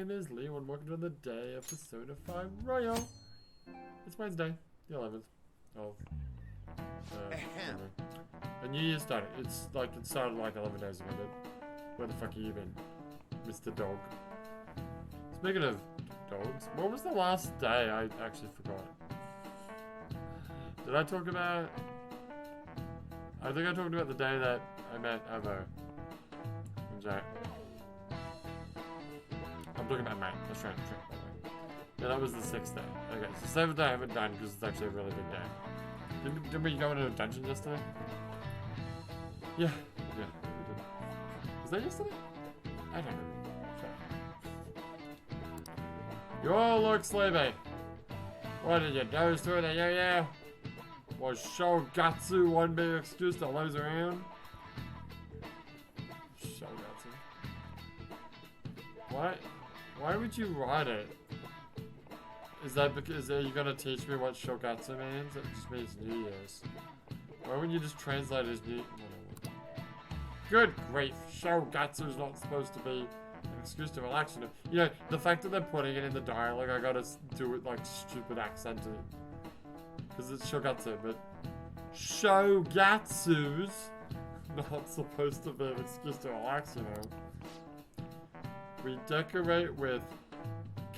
name is Leo and welcome to the day of Persona 5 Royal. It's Wednesday, the 11th of a new year started. It's like, it started like 11 days ago, but where the fuck have you been, Mr. Dog? Speaking of dogs, what was the last day? I actually forgot. Did I talk about... I think I talked about the day that I met Avo and Jack. I'm talking about mate. That's right. Yeah, that was the 6th day. Okay, so 7th day I haven't done because it's actually a really big day. Didn't we go into a dungeon yesterday? Yeah, we did. Was that yesterday? I don't know. Sure. You all look sleepy. What did you doze through the yo-yo? Was Shogatsu one big excuse to laze around? Shogatsu. Why would you write it? Is that because are you gonna teach me what Shogatsu means? It just means New Year's. Why wouldn't you just translate it as New... Whatever. Good grief, Shogatsu is not supposed to be an excuse to relax. You know, the fact that they're putting it in the dialogue, I gotta do it like stupid accented. Because it's Shogatsu, but Shogatsu's not supposed to be an excuse to relax, you know. We decorate with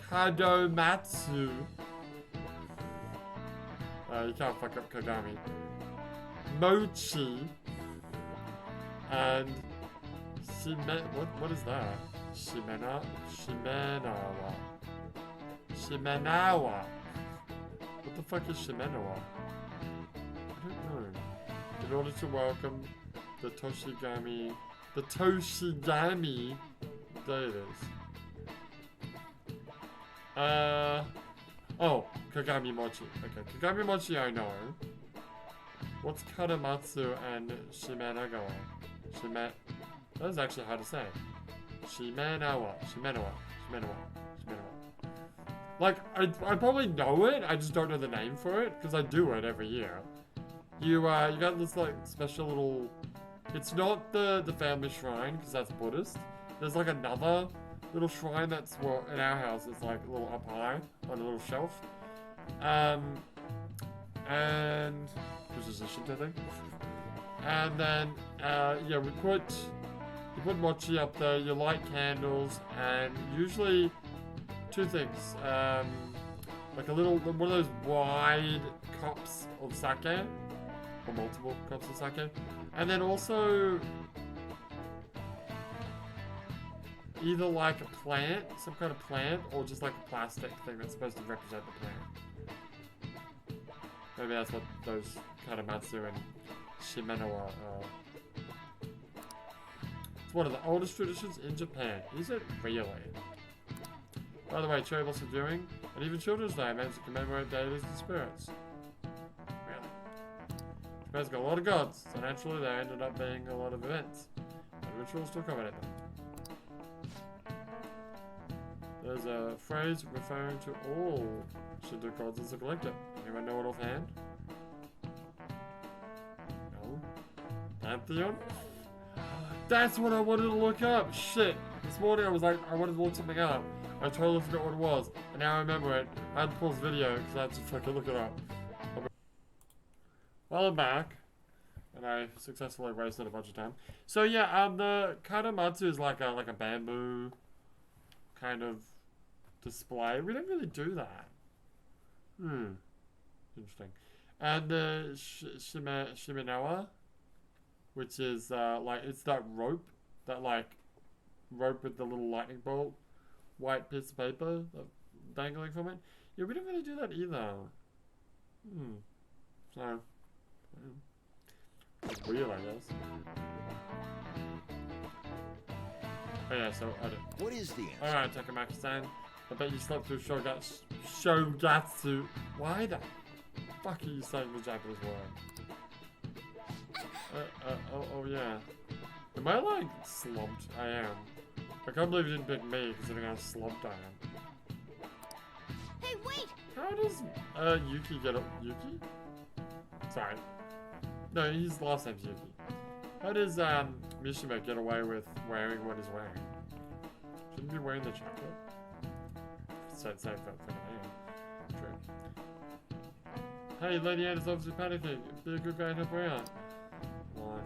Kadomatsu. You can't fuck up Kagami. Mochi. And what is that? Shimenawa. What the fuck is Shimenawa? I don't know. In order to welcome the Toshigami... There it is. Oh, Kagami Mochi. Okay, Kagami Mochi I know. What's Kadamatsu and Shimenagawa? That is actually hard to say. Shimenawa. Like, I probably know it, I just don't know the name for it, because I do it every year. You got this, like, special little... It's not the family shrine, because that's Buddhist. There's, like, another little shrine that's, well, in our house, it's, like, a little up high, on a little shelf. And... which is a Shinto thing. And then, yeah, you put mochi up there, you light candles, and usually... two things, like one of those wide cups of sake, or multiple cups of sake, and then also either like a plant, some kind of plant, or just like a plastic thing that's supposed to represent the plant. Maybe that's what those Kadamatsu and Shimenawa are. It's one of the oldest traditions in Japan. Is it really? By the way, cherry blossom viewing, and even Children's Day meant to commemorate deities and spirits. Really? Japan's got a lot of gods, so naturally there ended up being a lot of events, and rituals to accommodate them. There's a phrase referring to all Shinto gods as a collective. Anyone know it offhand? No? Pantheon? That's what I wanted to look up! Shit! This morning I was like, I wanted to look something up. I totally forgot what it was, and now I remember it. I had to pause the video because I had to fucking look it up. Well, I'm back, and I successfully wasted a bunch of time. So yeah, the Kadamatsu is like a bamboo kind of display. We don't really do that. Interesting. And the Shimenawa, which is like it's that rope with the little lightning bolt. White piece of paper dangling from it. Yeah, we don't really do that either. So, it's weird, I guess. Oh yeah, so I don't. What is the answer? Alright, Takamaki-san. I bet you slept through Shogatsu. Why the fuck are you saying the Japanese word? Oh yeah. Am I like slumped? I am. I can't believe you didn't pick me, considering how slumped I am. Hey, wait! How does Yuki get up? Yuki? Sorry. No, his last name's Yuki. How does Mishima get away with wearing what he's wearing? Shouldn't be wearing the jacket. same for me. True. Hey, Lady Anne is obviously panicking. Be a good guy and help her out. What?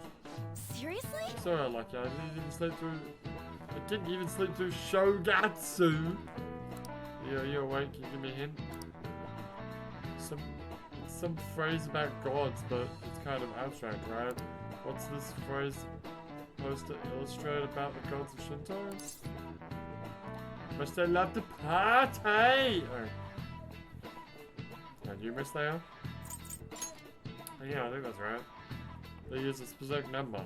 Seriously? Sorry, Lucky. I didn't even sleep through. I didn't even sleep through Shogatsu. You awake? Can you give me a hint? Some phrase about gods, but it's kind of abstract, right? What's this phrase supposed to illustrate about the gods of Shinto? Must they love to party? Oh. How numerous they are? Oh, yeah, I think that's right. They use a specific number.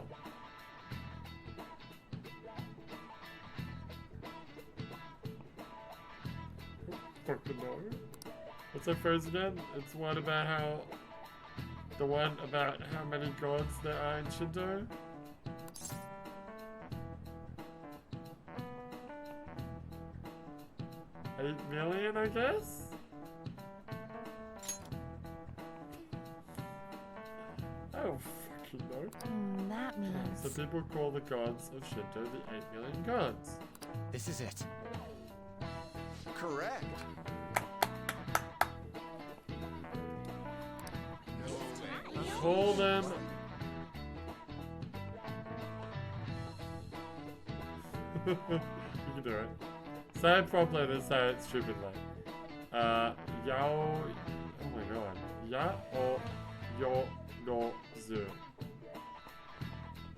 Fucking no. What's that phrase again? It's one about how... The one about how many gods there are in Shinto? 8 million, I guess? Oh, fucking no. That means... So people call the gods of Shinto the 8 million gods. This is it. Correct. Call them... You can do it. Say it properly, then say it stupidly. Yao... Oh my god. Ya o yo no zu.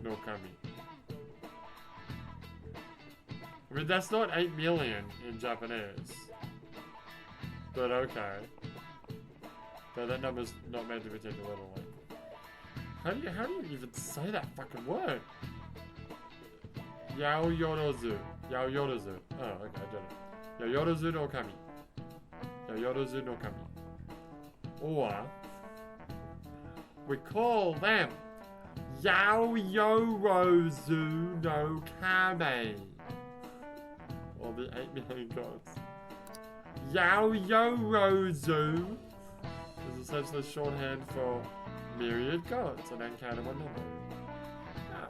No kami. I mean, that's not 8 million in Japanese. But okay. But that number's not meant to be taken literally. How do you even say that fucking word? Yao yorozu. Yao yorozu. Oh, okay, I did it. Yao yorozu no kami. Yao yorozu no kami. Or we call them Yao yorozu no kami. Or the 8 million gods. Yao yorozu is essentially shorthand for myriad gods, an uncountable number. Yeah.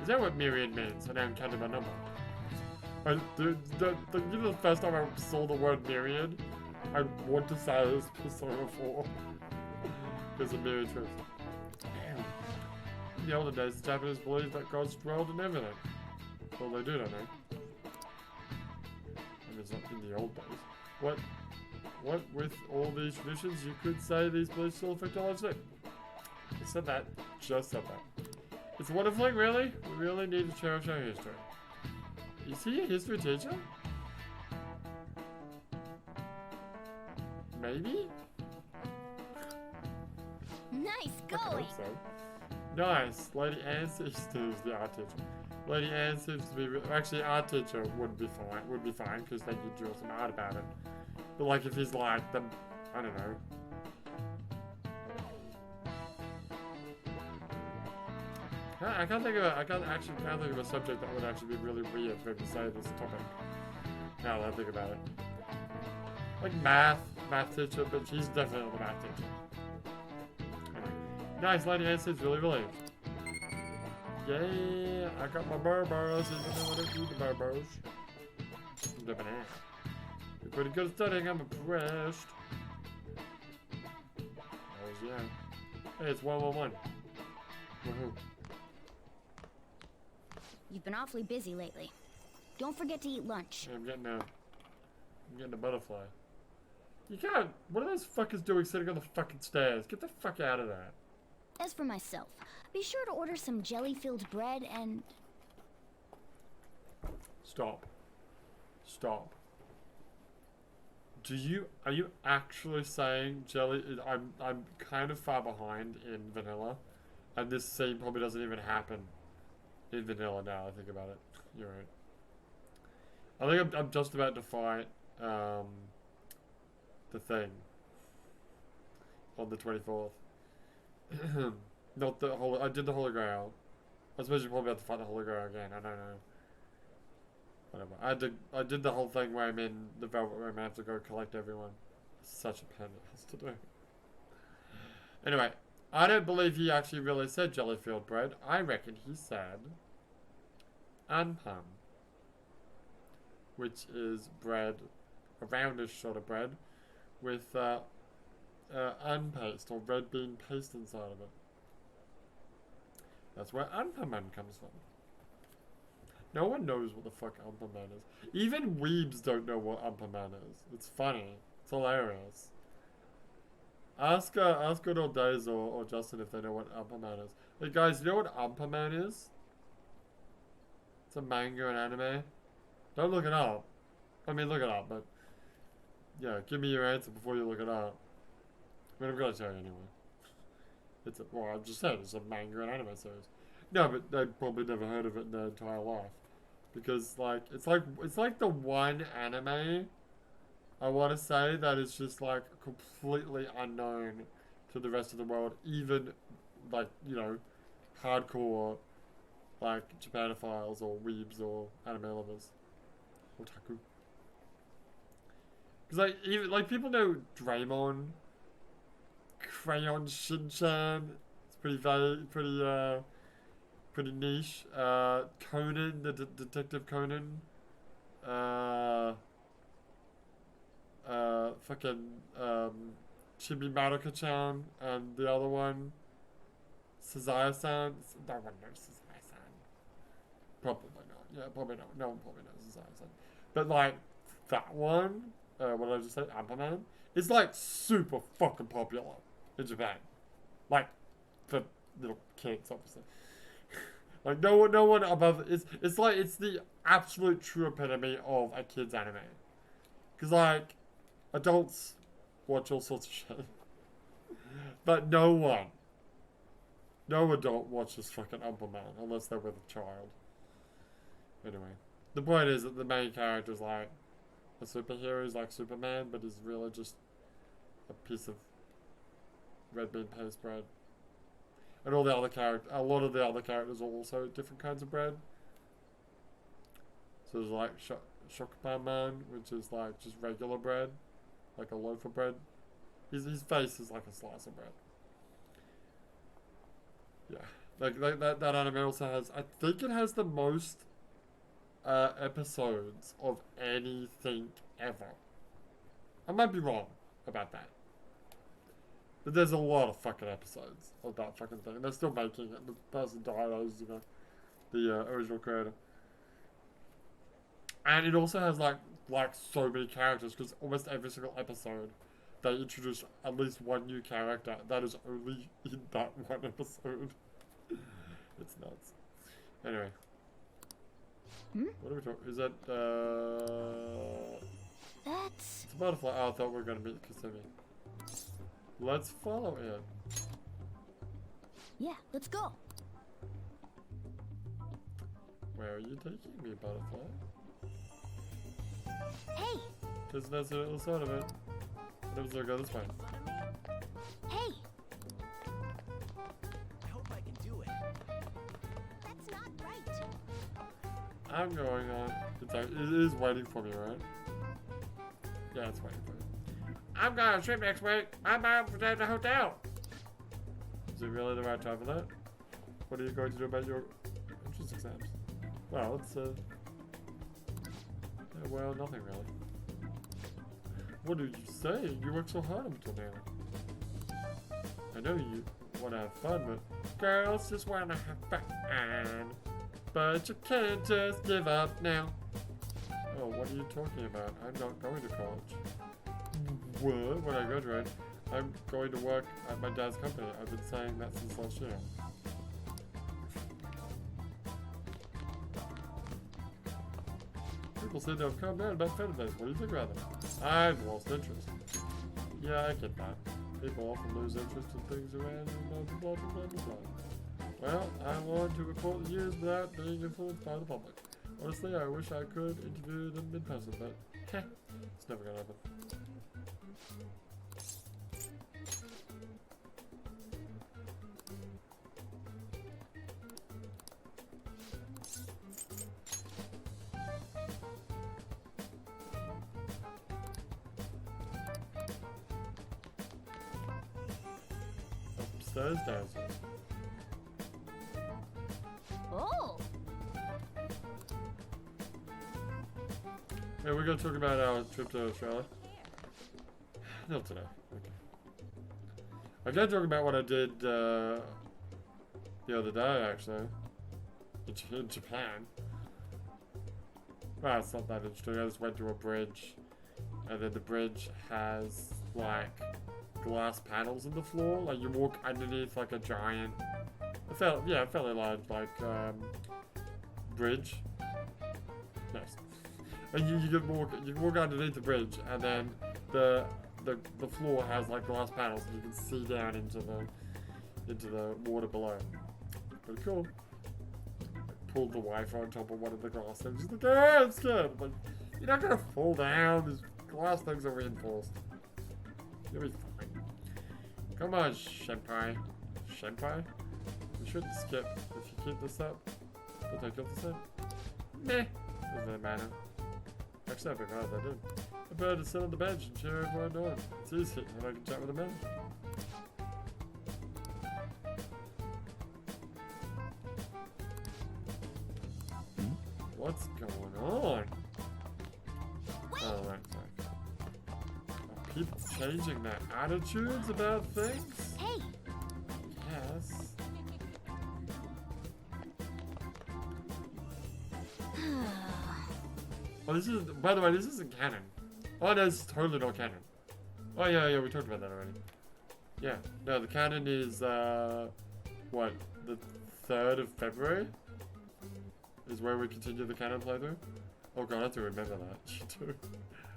Is that what myriad means? An uncountable number? You know, the first time I saw the word myriad, I want to say it was Persona 4. Because of myriad truth. Damn. In the olden days, the Japanese believed that gods dwelled in everything. Well, they do, don't they? I mean, it's not in the old days. What with all these traditions, you could say these beliefs still affect our lives too. I said that. Just said that. It's a wonderful thing, really. We really need to cherish our history. Is he a history teacher? Maybe? Nice I hope going. so. Nice. Lady Anne seems to be the art teacher. Lady Anne seems to be... Actually, art teacher would be fine, because then you draw some art about it. But like if he's like the... I don't know. I can't think of a subject that would actually be really weird for him to say this topic. Now that I think about it. Like math teacher, but she's definitely the math teacher. Anyway. Nice, Lady Anne seems really relieved. Yeah, I got my Burberries, even though I don't do the Burberries. The banana. You're pretty good at studying, I'm impressed. Hells yeah. Hey, it's 111. Woohoo. You've been awfully busy lately. Don't forget to eat lunch. Yeah, I'm getting a butterfly. You can't. What are those fuckers doing sitting on the fucking stairs? Get the fuck out of there. As for myself, be sure to order some jelly-filled bread and... Stop. Stop. Are you actually saying jelly? I'm kind of far behind in vanilla, and this scene probably doesn't even happen in vanilla now I think about it. You're right. I think I'm just about to fight the thing on the 24th. Not the I did the Holy Grail. I suppose you're probably about to fight the Holy Grail again. I don't know. Whatever. I did the whole thing where I'm in the Velvet Room. I have to go collect everyone. Such a pain it has to do. Anyway, I don't believe he actually really said jelly-filled bread. I reckon he said anpam. which is bread, a roundish sort of bread, with unpaste or red bean paste inside of it. That's where Umperman comes from. No one knows what the fuck Umperman is. Even weebs don't know what Umperman is. It's funny. It's hilarious. Ask good old Days or Justin if they know what Umperman is. Hey guys, you know what Umperman is? It's a manga and anime. Don't look it up. I mean, look it up, but yeah, give me your answer before you look it up. I mean, I'm gonna tell you anyway. It's well, I just said it's a manga and anime series. No, but they probably never heard of it in their entire life, because like it's like the one anime I want to say that is just like completely unknown to the rest of the world, even like, you know, hardcore like Japanophiles or weebs or anime lovers, otaku. Because like even like people know Draymond, Crayon Shin-chan. It's pretty vague, pretty niche. Conan, the Detective Conan. Fucking Chibi Madoka-chan, and the other one, Sazaya-san. No one knows Sazaya-san. Probably not. Yeah, probably not. No one probably knows Sazaya-san. But like that one, what did I just say? Amperman is like super fucking popular in Japan. Like for little kids, obviously. Like no one above. It's like it's the absolute true epitome of a kid's anime. Cause like adults watch all sorts of shit, but no adult watches fucking Umperman unless they're with a child. Anyway, the point is that the main character is like a superhero. He's like Superman, but he's really just a piece of red bean paste bread. And a lot of the other characters are also different kinds of bread. So there's like Shokupan Man, which is like just regular bread, like a loaf of bread. His face is like a slice of bread. Yeah, like that anime also has, I think it has the most episodes of anything ever. I might be wrong about that, but there's a lot of fucking episodes of that fucking thing. They're still making it. The person died ages ago, the original creator. And it also has like so many characters, because almost every single episode they introduce at least one new character that is only in that one episode. It's nuts. Anyway. What are we talking? Is that That's... It's a butterfly. Oh, I thought we were gonna meet Kasumi. Let's follow it. Yeah, let's go. Where are you taking me, butterfly? Hey! Because that's the other side of it. What if I go this way? Hey! I hope I can do it. That's not right. I'm going on. It is waiting for me, right? Yeah, it's waiting for me. I'm going on a trip next week. I'm out for the hotel. Is it really the right time for that? What are you going to do about your entrance exams? Well, it's well, nothing really. What are you saying? You worked so hard until now. I know you want to have fun, but girls just want to have fun. But you can't just give up now. Oh, what are you talking about? I'm not going to college. What? When I graduate, I'm going to work at my dad's company. I've been saying that since last year. People seem to have calmed down about Fender days. What do you think about them? I've lost interest. Yeah, I get that. People often lose interest in things around and blah blah blah blah blah blah. Well, I want to report the news without being influenced by the public. Honestly, I wish I could interview them in person, but it's never gonna happen. Upstairs, downstairs. Oh! Hey, we're gonna talk about our trip to Australia. Not today. Okay. I'm gonna talk about what I did the other day, actually. In Japan. Well, it's not that interesting. I just went to a bridge, and then the bridge has like glass panels in the floor. Like you walk underneath like a giant, fairly large like bridge. Nice. And you can walk underneath the bridge, and then the floor has like glass panels, and you can see down into the water below. Pretty cool. Pulled the Wi-Fi on top of one of the glass things. She's like, oh, I'm scared. I'm like, you're not gonna fall down. These glass things are reinforced. You'll be fine. Come on, Senpai. Senpai? We shouldn't skip. If you keep this up, we'll take it this up. Meh. Doesn't matter. Actually, I forgot I did. I better sit on the bench and cheer everyone on. It's easy, and I can chat with the manager. What's going on? Oh, that's like... Are people changing their attitudes about things? Hey! Yes. Oh, this is... By the way, this isn't canon. Oh, no, this is totally not canon. Oh, yeah, we talked about that already. Yeah. No, the canon is, what? The 3rd of February? Is where we continue the canon playthrough. Oh god, I have to remember that.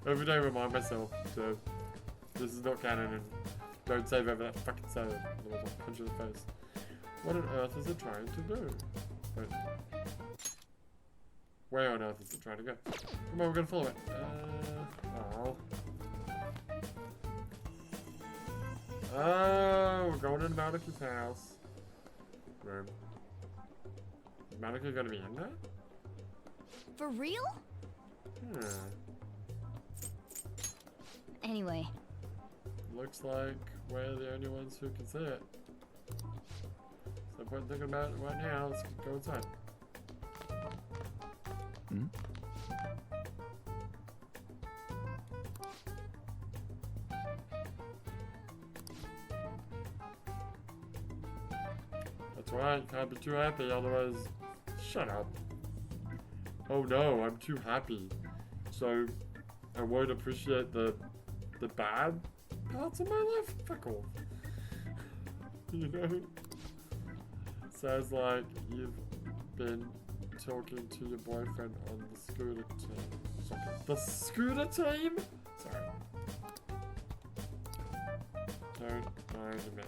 Every day I remind myself to... This is not canon and don't save over that fucking save. Otherwise I'll punch you in the face. What on earth is it trying to do? Wait. Where on earth is it trying to go? Come on, we're gonna follow it. Oh, we're going into Malika's house. Room. Is Malika gonna be in there? For real? Anyway. Looks like we're the only ones who can see it. So point thinking about it right now. Let's go inside. Hmm? That's right, can't be too happy, otherwise... Shut up. Oh no, I'm too happy. So, I won't appreciate the bad parts of my life? Fuck off. You know? Sounds like you've been talking to your boyfriend on the scooter team. The scooter team? Sorry. Don't mind me.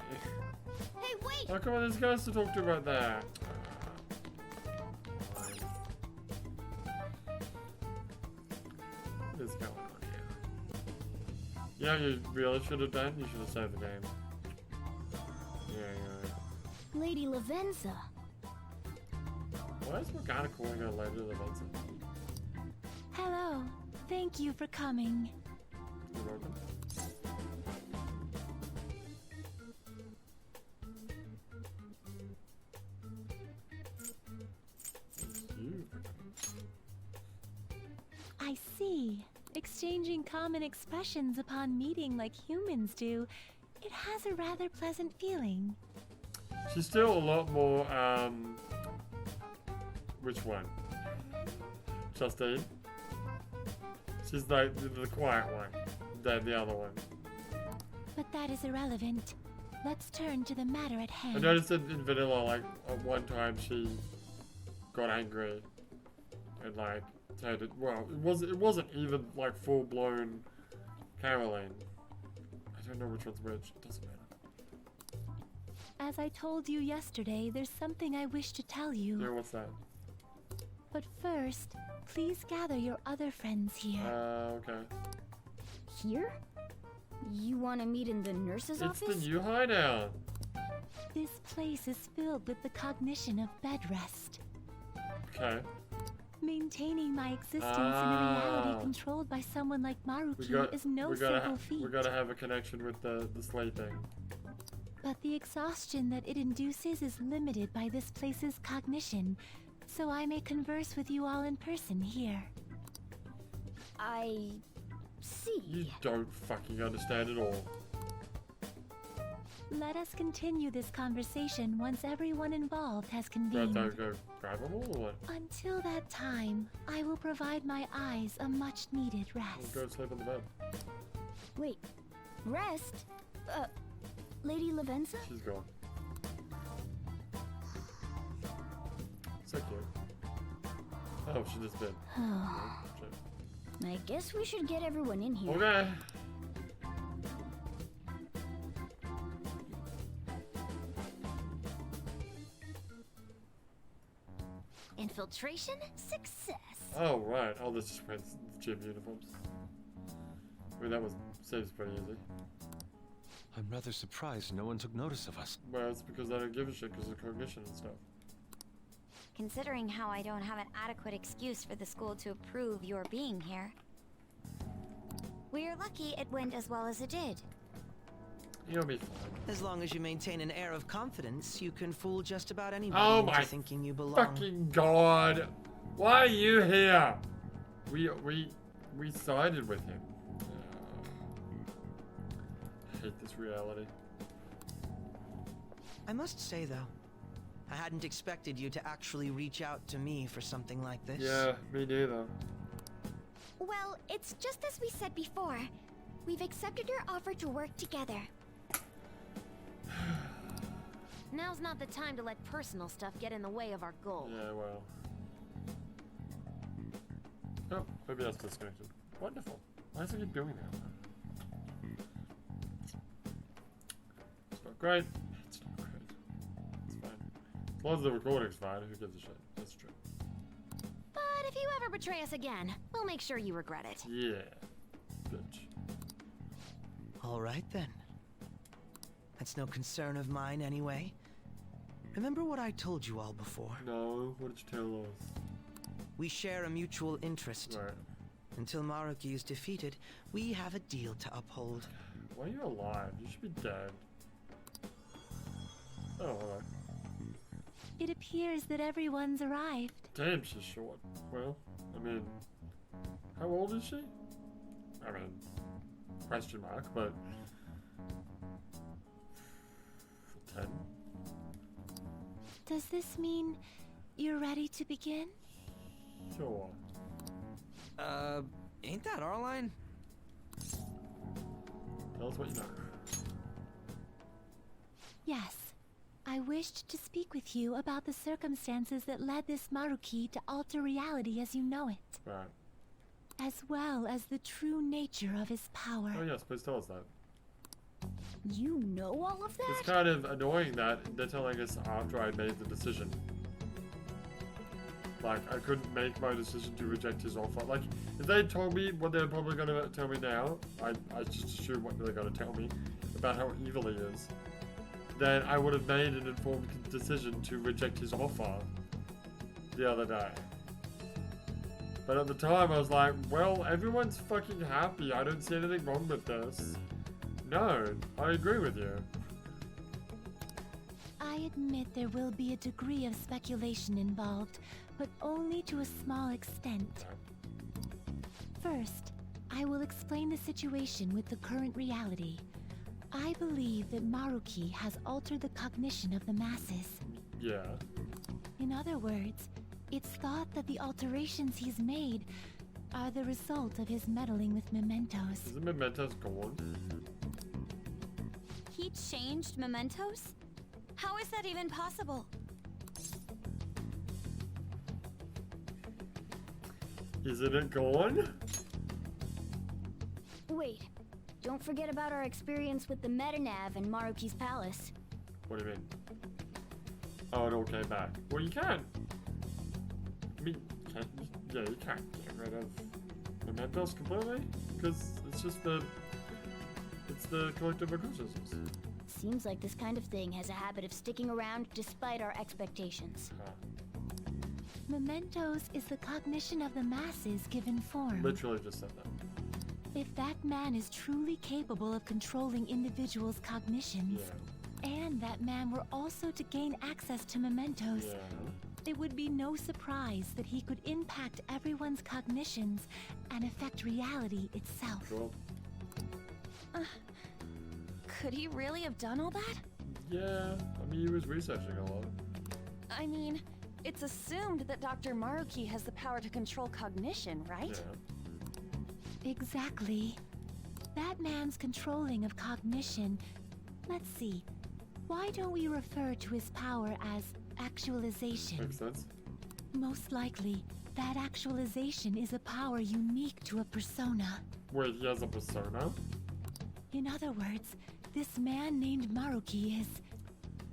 Hey, wait! Oh, come on, there's guys to talk to about that. What is going on here? Yeah, you really should have done. You should have saved the game. Yeah. Lady Lavenza. Why is Morgana calling her Lady Lavenza? Hello. Thank you for coming. You're welcome. I see. Exchanging common expressions upon meeting like humans do, it has a rather pleasant feeling. She's still a lot more, which one? Justine? She's like the quiet one, than the other one. But that is irrelevant. Let's turn to the matter at hand. I noticed that in Vanilla, like, at one time she got angry and, like, turned it, well, it wasn't even, like, full-blown Caroline. I don't know which one's which, it doesn't matter. As I told you yesterday, there's something I wish to tell you. Yeah, what's that? But first, please gather your other friends here. Okay. Here? You want to meet in the nurse's It's office? the new hideout! This place is filled with the cognition of bed rest. Okay. Maintaining my existence in a reality controlled by someone like Maruki is no simple feat. We gotta have a connection with the sleeping. But the exhaustion that it induces is limited by this place's cognition, so I may converse with you all in person here. I see. You don't fucking understand at all. Let us continue this conversation once everyone involved has Do I convened. have to go grab them all or what? Until that time, I will provide my eyes a much-needed I'll rest. go sleep on the bed. Wait, rest? Lady Lavenza? She's gone. So cute. Oh, she just been. I guess we should get everyone in here. Okay. Infiltration success. Oh, right. Oh, this just means gym uniforms. I mean, that seems pretty easy. I'm rather surprised no one took notice of us. Well, it's because I don't give a shit because of cognition and stuff. Considering how I don't have an adequate excuse for the school to approve your being here. We're lucky it went as well as it did. You'll be fine. As long as you maintain an air of confidence, you can fool just about anybody Oh into my thinking you belong. fucking god! Why are you here? We sided with him. I hate this reality. I must say, though, I hadn't expected you to actually reach out to me for something like this. Yeah, me neither. Well, it's just as we said before. We've accepted your offer to work together. Now's not the time to let personal stuff get in the way of our goal. Yeah, well. Oh, maybe that's disconnected. Wonderful. Why is it keep doing that? It's not great. It's not great. It's fine. As long as the recording's fine, who gives a shit? That's true. But if you ever betray us again, we'll make sure you regret it. Yeah. Bitch. All right, then. That's no concern of mine, anyway. Remember what I told you all before? No, what did you tell us? We share a mutual interest. Right. Until Maruki is defeated, we have a deal to uphold. Why are you alive? You should be dead. Oh, hello. It appears that everyone's arrived. Damn, she's short. Well, I mean, how old is she? I mean, question mark, but 10? Does this mean you're ready to begin? Sure. Ain't that our line? Tell us what you know. Yes. I wished to speak with you about the circumstances that led this Maruki to alter reality as you know it, Right. as well as the true nature of his power. Oh yes, please tell us that. You know all of that? It's kind of annoying that they're telling us after I made the decision. Like, I couldn't make my decision to reject his offer. Like, if they told me what they're probably going to tell me now, I just assume what they're going to tell me about how evil he is, then I would have made an informed decision to reject his offer the other day. But at the time, I was like, well, everyone's fucking happy. I don't see anything wrong with this. No, I agree with you. I admit there will be a degree of speculation involved, but only to a small extent. First, I will explain the situation with the current reality. I believe that Maruki has altered the cognition of the masses. Yeah. In other words, it's thought that the alterations he's made are the result of his meddling with mementos. Isn't Mementos gone? He changed mementos? How is that even possible? Isn't it gone? Wait, don't forget about our experience with the Metanav and Maruki's palace. What do you mean? Oh, it all came back. Well, you can. I mean, you can't get rid of Mementos completely, because it's just it's the collective unconsciousness. Seems like this kind of thing has a habit of sticking around despite our expectations. Huh. Mementos is the cognition of the masses given form. Literally just said that. If that man is truly capable of controlling individuals' cognitions, Yeah. and that man were also to gain access to mementos, Yeah. it would be no surprise that he could impact everyone's cognitions and affect reality itself. Cool. Could he really have done all that? Yeah, I mean, he was researching a lot. I mean, it's assumed that Dr. Maruki has the power to control cognition, right? Yeah. Exactly. That man's controlling of cognition. Let's see. Why don't we refer to his power as actualization? Makes sense. Most likely, that actualization is a power unique to a persona. Wait, he has a persona? In other words, this man named Maruki is...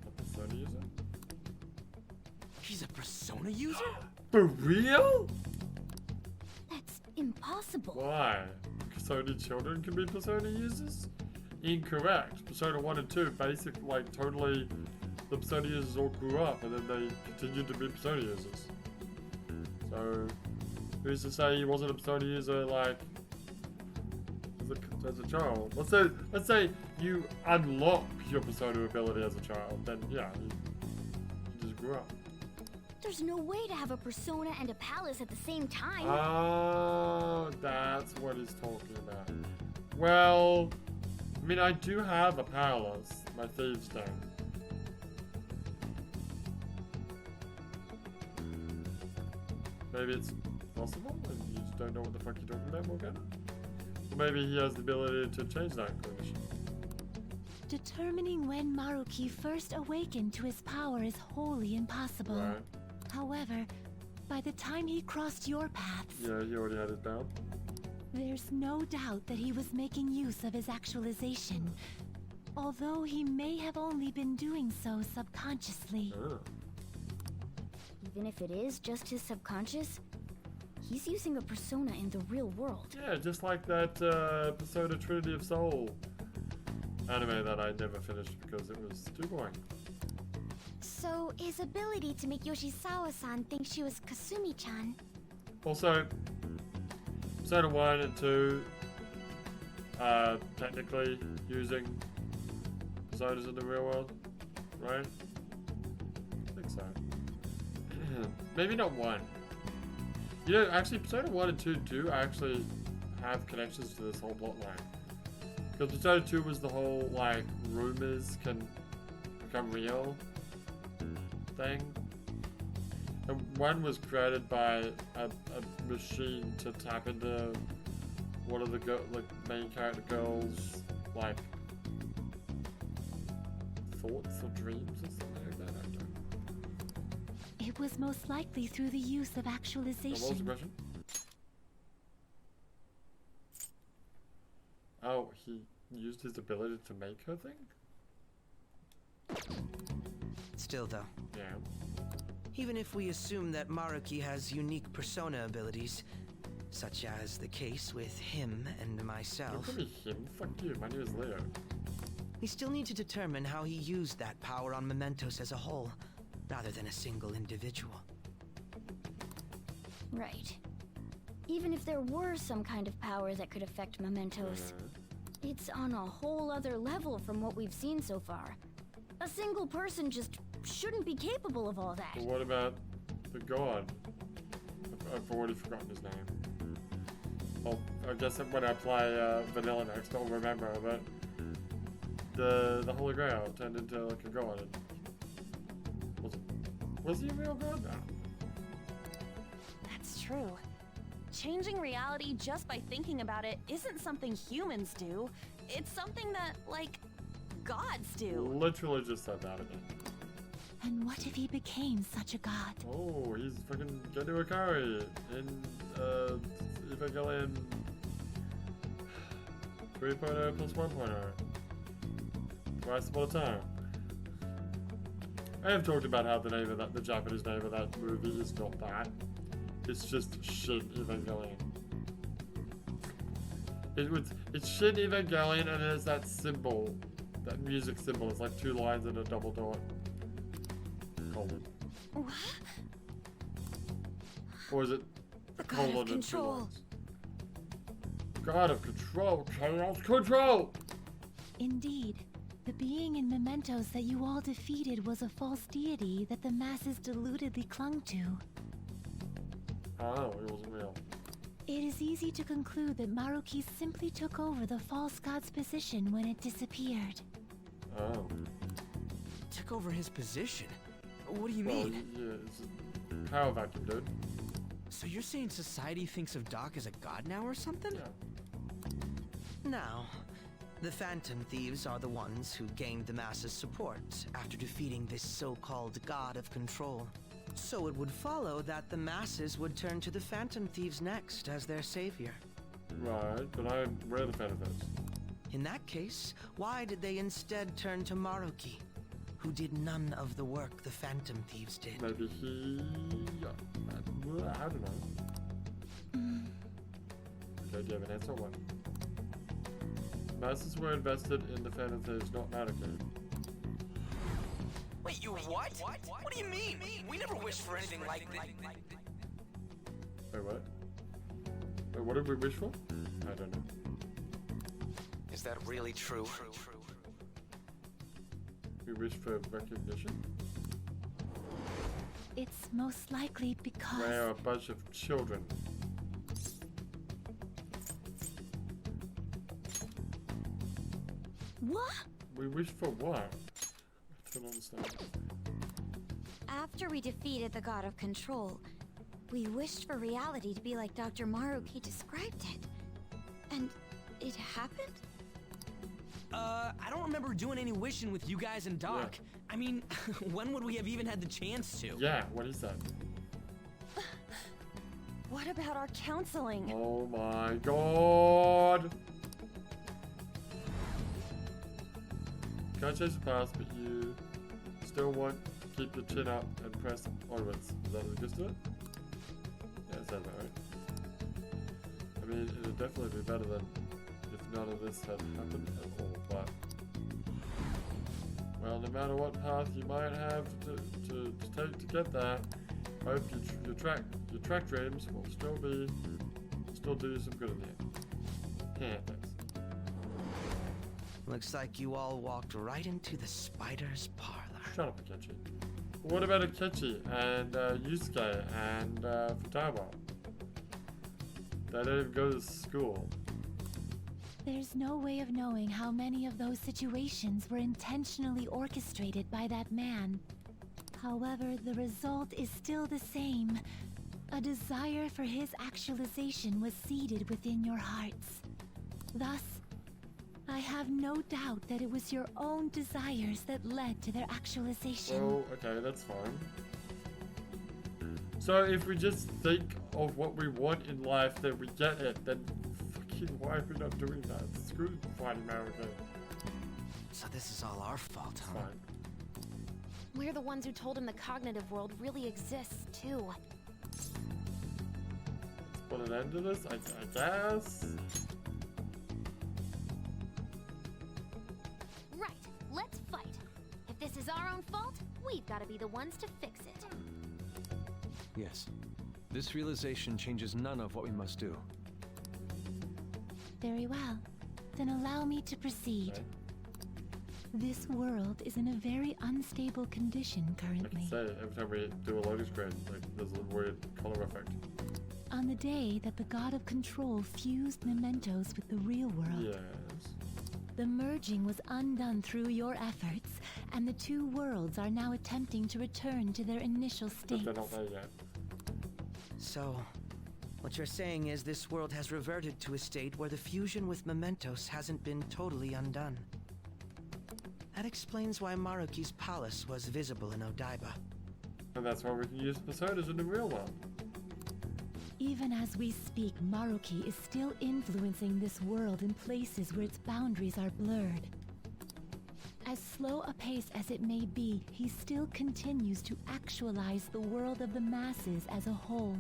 A persona user? He's a persona user? For real? That's impossible. Why? Because only children can be persona users? Incorrect. Persona 1 and 2, basic, like, totally, the persona users all grew up and then they continued to be persona users. So, who's to say he wasn't a persona user, like, as a child? Let's say you unlock your persona ability as a child, then yeah, you just grew up. There's no way to have a persona and a palace at the same time. Oh, that's what he's talking about. Well, I mean, I do have a palace, my thieves' den. Maybe it's possible and you just don't know what the fuck you're talking about, Morgana? Or maybe he has the ability to change that condition. Determining when Maruki first awakened to his power is wholly impossible. Right. However, by the time he crossed your paths, Yeah, he already had it down. there's no doubt that he was making use of his actualization, although he may have only been doing so subconsciously. Oh. Even if it is just his subconscious, he's using a persona in the real world. Yeah, just like that Persona Trinity of Soul anime that I never finished because it was too boring. So, his ability to make Yoshizawa-san think she was Kasumi-chan. Also, Persona 1 and 2, technically using personas in the real world, right? I think so. Maybe not 1. You know, actually, Persona 1 and 2 do actually have connections to this whole plot line. Because Persona 2 was the whole, like, rumors can become real thing. And 1 was created by a machine to tap into one of the main character girls' like thoughts or dreams or something like that. I don't know. It was most likely through the use of What was the actualization. question? Oh, he used his ability to make her think? Still, though, Yeah. even if we assume that Maruki has unique persona abilities, such as the case with him and Don't myself, call me him. Fuck you. My name is Leo. we still need to determine how he used that power on Mementos as a whole, rather than a single individual. Right. Even if there were some kind of power that could affect Mementos, it's on a whole other level from what we've seen so far. A single person just shouldn't be capable of all that. But what about the god? I've already forgotten his name. Oh, I guess when I play Vanilla next, I'll remember. But the Holy Grail turned into like a god. Was he a real god now? That's true. Changing reality just by thinking about it isn't something humans do. It's something that, like, gods do. Literally just said that again. And what if he became such a god? Oh, he's fucking Gendo Akari in Evangelion 3.0 plus 1.0. Twice upon a time. I have talked about how the name of the Japanese name of that movie is not that. It's just Shin Evangelion. It's Shin Evangelion and it has that symbol, that music symbol. It's like 2 lines and a double dot. Colon. What? Or is it a God of colon and 2 control. lines? God of control, chaos control! Indeed, The being in Mementos that you all defeated was a false deity that the masses deludedly clung to. Oh, it wasn't real. It is easy to conclude that Maruki simply took over the false god's position when it disappeared. Oh. Took over his position? What do you Well, mean? yeah, it's a power vacuum, dude. So you're saying society thinks of Doc as a god now or something? Yeah. Now, the Phantom Thieves are the ones who gained the masses' support after defeating this so-called god of control. So it would follow that the masses would turn to the Phantom Thieves next as their savior. Right, but we're the fan of those. In that case, why did they instead turn to Maruki, who did none of the work the Phantom Thieves did? Maybe he... I don't know. Okay, do you have an answer or what? Masses were invested in the Phantom Thieves, not Maruki. Wait, you what? What do you mean? We never wished for anything like this. Wait, what? Wait, what did we wish for? I don't know. Is that really true? We wished for recognition? It's most likely because... We're a bunch of children. What? We wished for what? I don't understand. After we defeated the god of control, we wished for reality to be like Dr. Maruki described it. And it happened? I don't remember doing any wishing with you guys and Doc. Yeah. I mean, when would we have even had the chance to? Yeah, what is that? What about our counseling? Oh my god! Can't change the past, but you still want to keep your chin up and press onwards. Is that what it to it? Yeah, it sounds about right. I mean, it'd definitely be better than if none of this had happened at all, but... Well, no matter what path you might have to take to get there, hope your track dreams will still do you some good in the end. Yeah, thanks. Looks like you all walked right into the spider's parlor. Shut up, Akechi. What about Akechi and Yusuke and Futaba? They don't even go to school. There's no way of knowing how many of those situations were intentionally orchestrated by that man. However, the result is still the same. A desire for his actualization was seeded within your hearts. Thus, I have no doubt that it was your own desires that led to their actualization. Well, okay, that's fine. So if we just think of what we want in life, then we get it, then fucking why are we not doing that? Screw fighting Maruki. So this is all our fault, huh? Fine. We're the ones who told him the cognitive world really exists, too. Put an end to this, I guess? Right, let's fight. If this is our own fault, we've got to be the ones to fix it. Yes. This realization changes none of what we must do. Very well. Then allow me to proceed. Okay. This world is in a very unstable condition I can currently. say every time we do a loading screen, like there's a weird color effect. On the day that the god of control fused mementos with the real world, Yes. the merging was undone through your efforts, and the two worlds are now attempting to return to their initial But states. they're not there yet. So, what you're saying is this world has reverted to a state where the fusion with mementos hasn't been totally undone. That explains why Maruki's palace was visible in Odaiba. And that's why we can use personas in the real world. Even as we speak, Maruki is still influencing this world in places where its boundaries are blurred. As slow a pace as it may be, he still continues to actualize the world of the masses as a whole.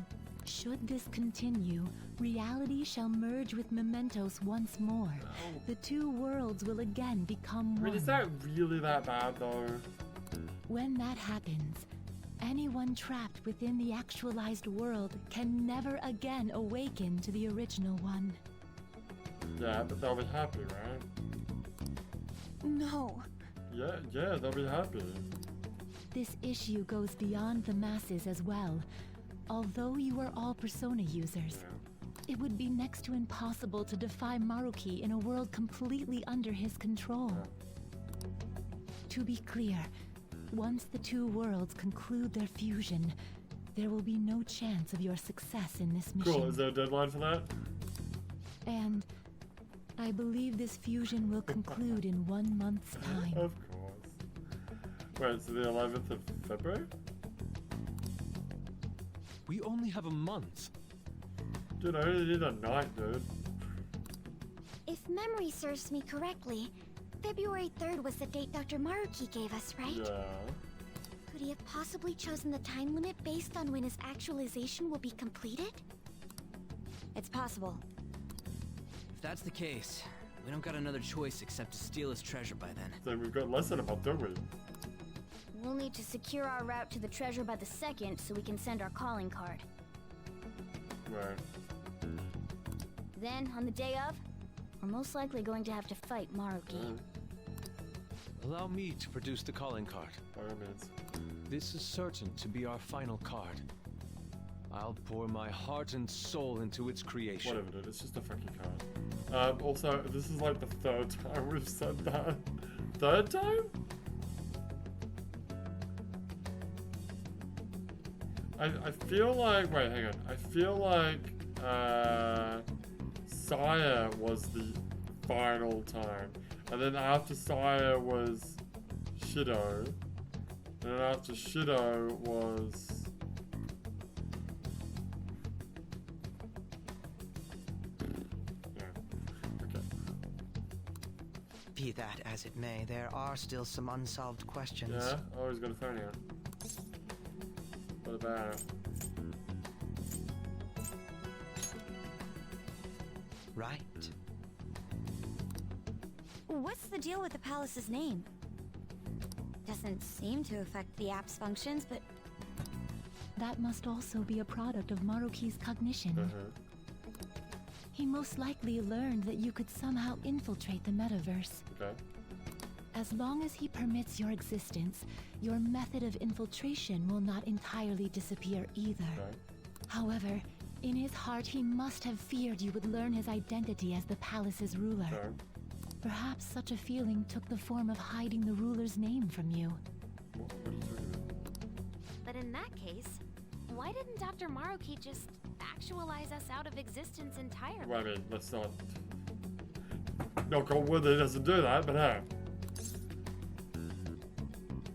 Should this continue, reality shall merge with mementos once more. No. The two worlds will again become I one. mean, is that really that bad though? When that happens, anyone trapped within the actualized world can never again awaken to the original one. Yeah, but they'll be happy, right? No. Yeah, they'll be happy. This issue goes beyond the masses as well. Although you are all Persona users, Yeah. it would be next to impossible to defy Maruki in a world completely under his control. To be clear, once the two worlds conclude their fusion, there will be no chance of your success in this mission. Cool, is there a deadline for that? And I believe this fusion will conclude in 1 month's time. Of course. Wait, so the 11th of February? We only have a month. Dude, I only need a night, dude. If memory serves me correctly, February 3rd was the date Dr. Maruki gave us, right? Yeah. Could he have possibly chosen the time limit based on when his actualization will be completed? It's possible. If that's the case, we don't got another choice except to steal his treasure by then. So we've got less than a month, don't we? We'll need to secure our route to the treasure by the 2nd so we can send our calling card. Right. Then, on the day of, we're most likely going to have to fight Maruki. Allow me to produce the calling card. By all means. This is certain to be our final card. I'll pour my heart and soul into its creation. Whatever, dude. It's just a fucking card. Also, this is like the 3rd time we've said that. 3rd time? I feel like... Wait, hang on. I feel like... Sire was the final time. And then after Sire was Shido. And then after Shido was... Yeah. Okay. Be that as it may, there are still some unsolved questions. Yeah? Oh, he's got a phone out. What about it? Right. What's the deal with the palace's name? Doesn't seem to affect the app's functions, but That must also be a product of Maruki's cognition. He most likely learned that you could somehow infiltrate the metaverse. Okay. As long as he permits your existence, your method of infiltration will not entirely disappear either. Okay. However, in his heart he must have feared you would learn his identity as the palace's ruler. Okay. Perhaps such a feeling took the form of hiding the ruler's name from you. What are you talking about? But in that case, why didn't Dr. Maruki just actualize us out of existence entirely? Well, I mean, let's not... Knock on wood that he doesn't do that, but hey.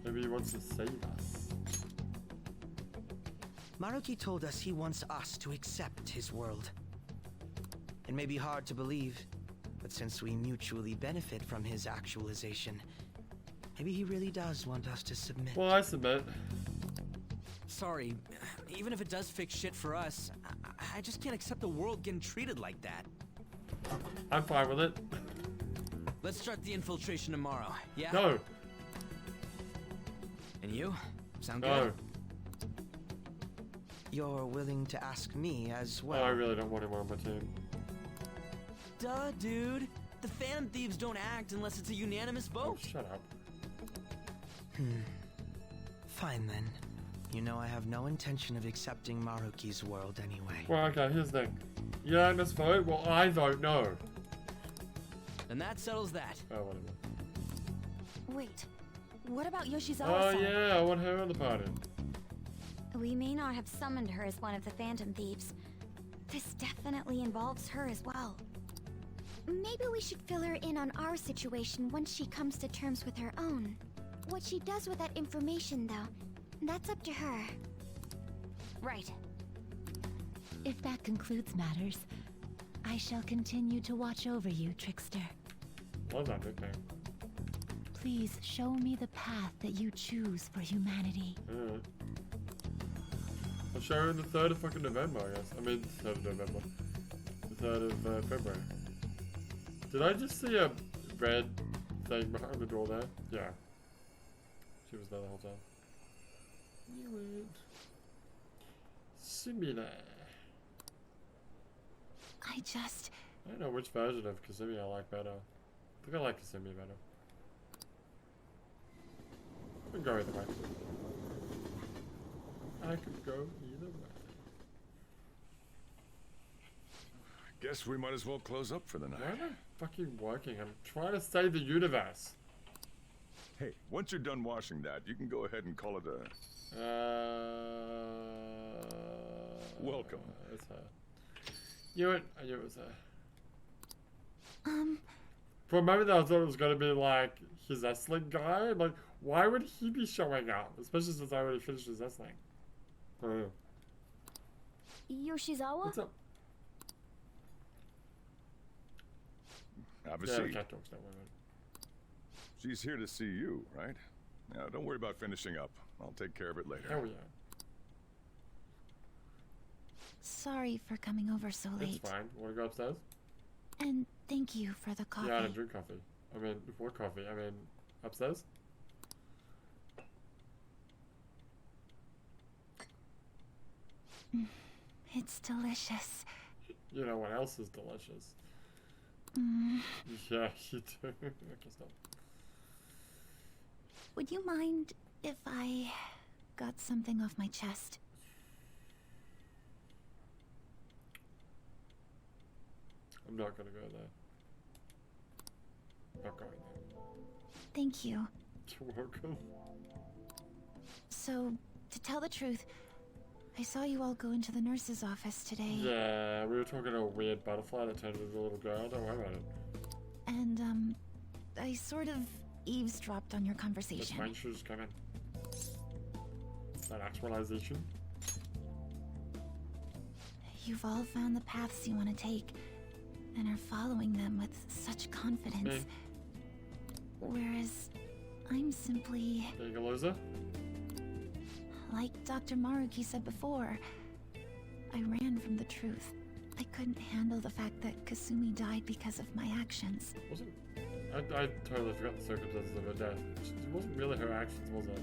Maybe he wants to save us. Maruki told us he wants us to accept his world. It may be hard to believe, but since we mutually benefit from his actualization, maybe he really does want us to submit. Well, I submit. Sorry, even if it does fix shit for us, I just can't accept the world getting treated like that. I'm fine with it. Let's start the infiltration tomorrow, yeah? No. And you? Sound No. good? You're willing to ask me as Oh, well. I really don't want him on my team. Duh, dude. The Phantom Thieves don't act unless it's a unanimous Oh, vote. shut up. Fine then. You know I have no intention of accepting Maruki's world anyway. Well, okay, here's the thing. Unanimous vote? Well, I vote no. And that settles that. Oh, whatever. wait. What about Oh, Yoshizawa-san? yeah, I want her on the party. We may not have summoned her as one of the Phantom Thieves. This definitely involves her as well. Maybe we should fill her in on our situation once she comes to terms with her own. What she does with that information, though, that's up to her. Right. If that concludes matters, I shall continue to watch over you, Trickster. Love that nickname. Please show me the path that you choose for humanity. Alright. I'll show her on the 3rd of fucking November, I guess. I mean, 3rd of November. The 3rd of February. Did I just see a red thing behind the door there? Yeah. She was there the whole time. Knew it. Similar. I just... I don't know which version of Kasumi I like better. I think I like Kasumi better. could go either way. I could go either way. Guess we might as well close up for the night. Why am I fucking working? I'm trying to save the universe. Hey, once you're done washing that, you can go ahead and call it a... Welcome. It's her. You know what? I knew it was her. For a moment there, I thought it was going to be like his wrestling guy. Like, why would he be showing up? Especially since I already finished his wrestling. I don't know. Yoshizawa? What's up? Have a Yeah, the seat. cat talks that way, man. She's here to see you, right? Now, don't worry about finishing up. I'll take care of it later. Hell yeah. Sorry for coming over so late. It's fine. Want to go upstairs? And thank you for the coffee. Yeah, I didn't drink coffee. I mean, before coffee. I mean, upstairs? It's delicious. You know what else is delicious? Yeah, you do. Okay, stop. Would you mind if I got something off my chest? I'm not gonna go there. Not going there. Thank you. You're welcome. So, to tell the truth, I saw you all go into the nurse's office today. Yeah, we were talking to a weird butterfly that turned into a little girl. Don't worry about it. And, I sort of eavesdropped on your Just conversation. mine should just come in. That actualization. You've all found the paths you want to take, and are following them with such confidence. Me. Whereas, I'm simply, Being a loser? like Dr. Maruki said before, I ran from the truth. I couldn't handle the fact that Kasumi died because of my actions. Wasn't... I totally forgot the circumstances of her death. It wasn't really her actions, was it?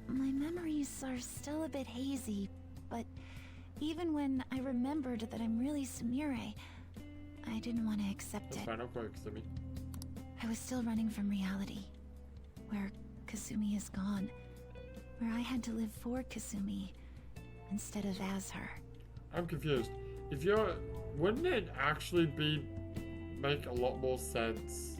My memories are still a bit hazy, but even when I remembered that I'm really Sumire, I didn't want to accept That's it. fine, I'll quote Kasumi. I was still running from reality, where Kasumi is gone, where I had to live for Kasumi instead of as her. I'm confused. If you're... Wouldn't it actually make a lot more sense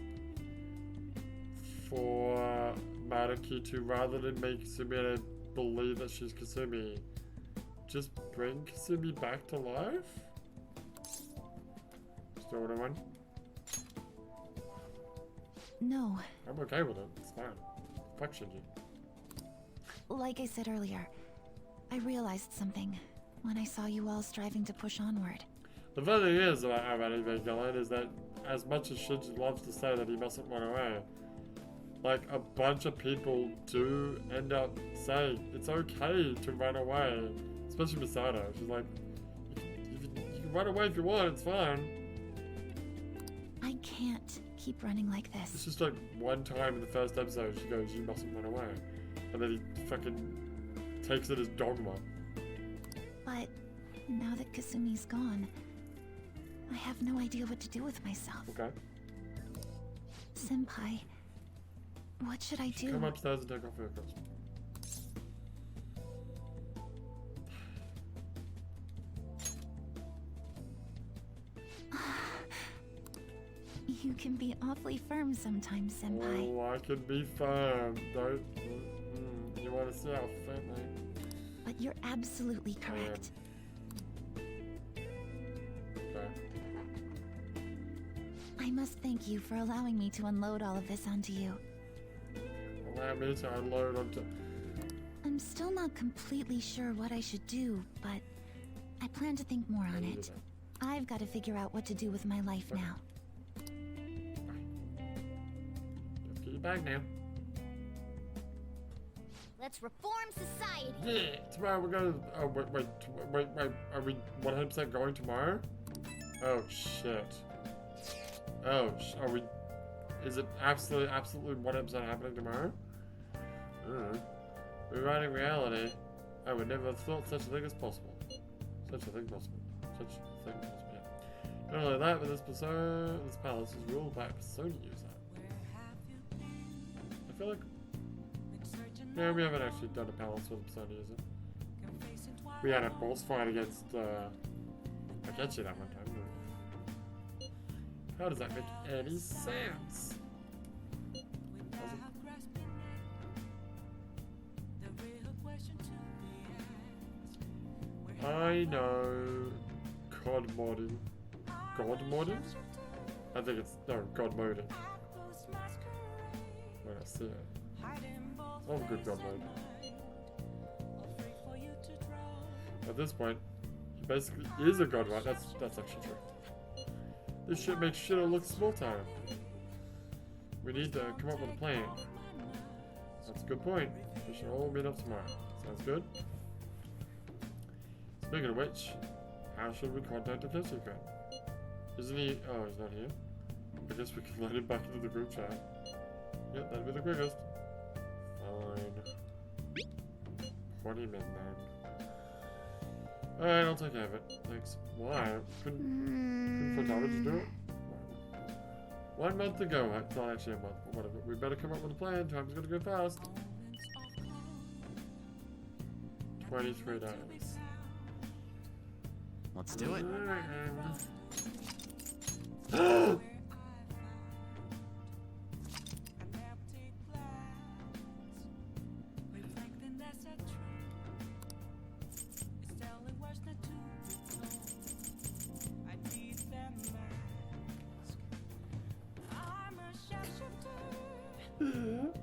for Maruki to, rather than make Sumire believe that she's Kasumi, just bring Kasumi back to life? Still what I want? No, I'm okay with it. It's fine. Fuck Shinji. like I said earlier, I realized something when I saw you all striving to push onward. The funny thing is about Evangelion is that as much as Shinji loves to say that he mustn't run away, like a bunch of people do end up saying it's okay to run away, especially Misato. She's like, you can run away if you want, it's fine. I can't keep running like It's this. just like one time in the first episode she goes, you mustn't run away. And then he fucking takes it as dogma. But now that Kasumi's gone, I have no idea what to do with myself. Okay. Senpai, what should I do? Come upstairs and take off your clothes. You can be awfully firm sometimes, Senpai. Oh, I can be firm. Don't. You want to see how firm I am? But you're absolutely correct. Okay. I must thank you for allowing me to unload all of this onto you. Allow me to unload onto. I'm still not completely sure what I should do, but I plan to think more on it. I've got to figure out what to do with my life now. Let's get you back now. Let's reform society. Yeah, tomorrow we're gonna. Oh, wait. Are we 100% going tomorrow? Oh, shit. Oh, are we. Is it absolutely 100% happening tomorrow? I don't know. Rewriting reality. I would never have thought such a thing as possible. Such a thing possible. Such a thing possible, yeah. Not only that, but this palace is ruled by a persona user. I feel like No, we haven't actually done a palace with Sunny, is it? We had a boss fight against, Akechi that one time. How does that make any sense? I know God modding. God modding? I think it's, no, God moding. When I see it. Oh, good God mode. At this point, he basically is a god, right? That's actually true. This shit makes shit look small time. We need to come up with a plan. That's a good point. We should all meet up tomorrow. Sounds good? Speaking of which, how should we contact the Kyosuke? Isn't he? Oh, he's not here. I guess we can let him back into the group chat. Yep, that'd be the quickest. Fine. Put him in then. Alright, I'll take care of it. Thanks. Why? Couldn't Futaba just do it? 1 month ago. It's not actually a month, but whatever. We better come up with a plan. Time's gonna go fast. 23 days. Let's do it.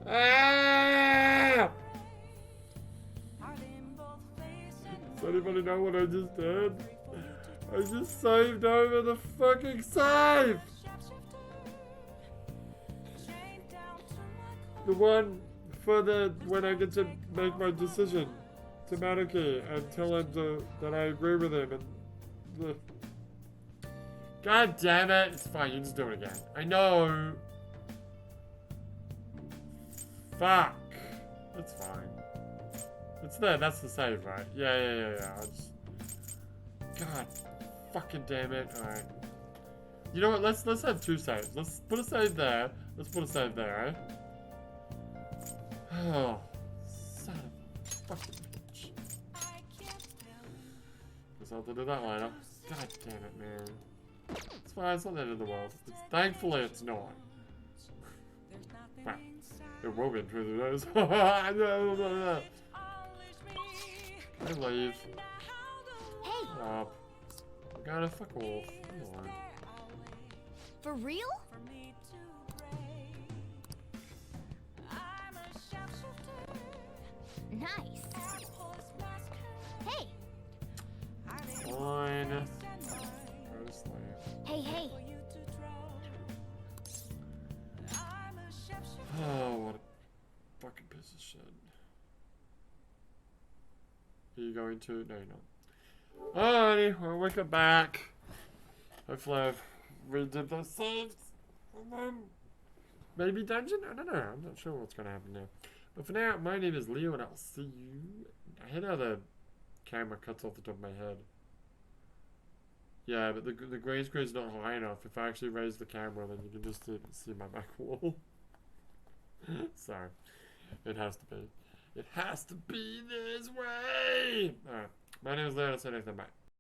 Ah! Does anybody know what I just did? I just saved over the fucking save! The one for the when I get to make my decision to Maruki and tell him that I agree with him and the God damn it! It's fine, you just do it again. I know. Fuck. It's fine. It's there. That's the save, right? Yeah. I'll just. God, fucking damn it! All right. You know what? Let's have 2 saves. Let's put a save there. Let's put a save there, right? Oh, son of a fucking bitch. Guess I'll have to do that later. God damn it, man. It's fine. It's not the end of the world. Thankfully, it's not. Wow. It will be through the nose. I leave. Hey! Up. I gotta fuck off. Come on. For real? Nice. Hey! Fine. Go to sleep. Hey! Oh, what a fucking piece of shit. Are you going to? No, you're not. Alrighty, well, we come back. Hopefully I've redid those saves. And then maybe dungeon? I don't know. I'm not sure what's going to happen now. But for now, my name is Leo and I'll see you. I hate how the camera cuts off the top of my head. Yeah, but the green screen's not high enough. If I actually raise the camera, then you can just see my back wall. Sorry. It has to be. It has to be this way! Alright. My name is Leo. I'll see you next time. Bye.